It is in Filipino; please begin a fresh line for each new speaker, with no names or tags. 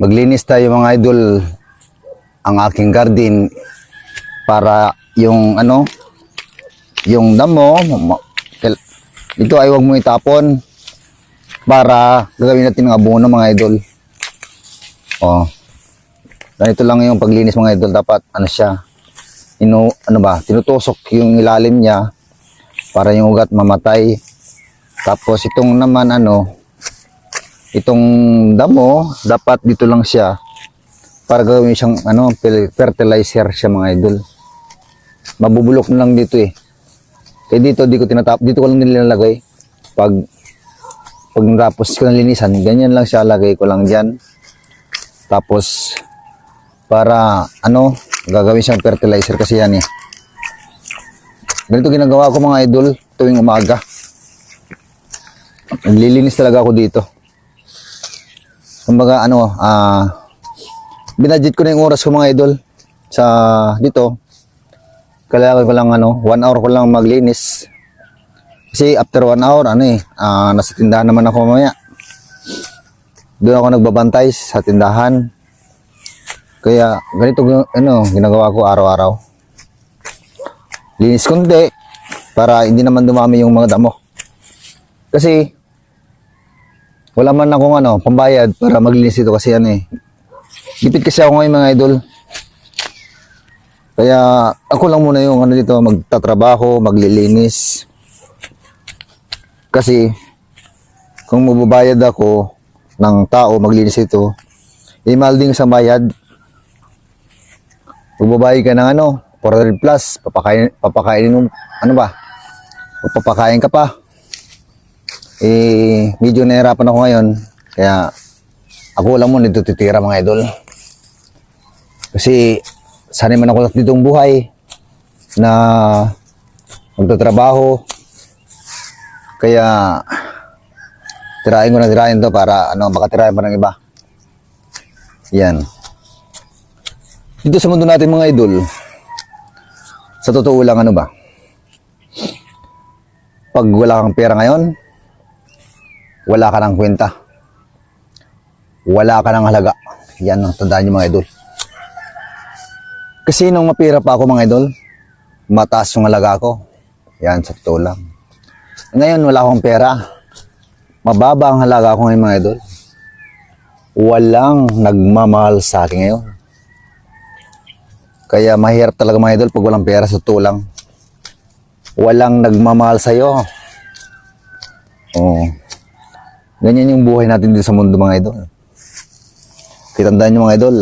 Maglinis tayo mga idol ang aking garden para yung yung damo ito ay huwag mo itapon para gagawin natin ng abono mga idol. Oh. Ganito lang yung paglinis mga idol, dapat siya tinutusok yung ilalim niya para yung ugat mamatay. Tapos itong naman itong damo, dapat dito lang siya para gawin siyang fertilizer siya mga idol. Mabubulok na lang dito eh. Kaya dito dito ko lang nilalagay. Pag natapos ko ng linisan, ganyan lang siya, lagay ko lang diyan. Tapos para gagawin siyang fertilizer kasi yan eh. Ganito ginagawa ko mga idol tuwing umaga. Naglilinis talaga ako dito. Kumbaga binadget ko na yung oras ko mga idol sa dito. Kailangan ko lang 1 hour ko lang maglinis. Kasi after 1 hour nasa tindahan naman ako mamaya. Doon ako nagbabantay sa tindahan. Kaya ganito ginagawa ko araw-araw. Linis konti para hindi naman dumami yung mga damo. Kasi wala man akong pambayad para maglinis ito kasi gipit kasi ako ngayon mga idol. Kaya ako lang muna yung dito magtatrabaho, maglilinis. Kasi kung mababayad ako ng tao maglinis ito, mahal din sa bayad. Magbabayad ka ng 400 plus, papakainin mo, papakain ka pa. Medyo nahirapan ako ngayon, kaya ako lang muna dito titira mga idol. Kasi sanay man ako ditong buhay na magtatrabaho. Kaya tirahin to para makatirahin pa ng iba. Yan. Dito sa mundo natin mga idol, sa totoo lang pag wala kang pera ngayon, wala ka ng kwenta. Wala ka ng halaga. Yan ang tandaan nyo mga idol. Kasi nung mapira pa ako mga idol, mataas yung halaga ko. Yan, sa totoo lang. Ngayon wala akong pera. Mababa ang halaga ko ngayon mga idol. Walang nagmamahal sa akin ngayon. Kaya mahirap talaga mga idol pag walang pera, sa totoo lang. Walang nagmamahal sa'yo. Ganyan yung buhay natin dito sa mundo mga idol. Kitandaan nyo mga idol.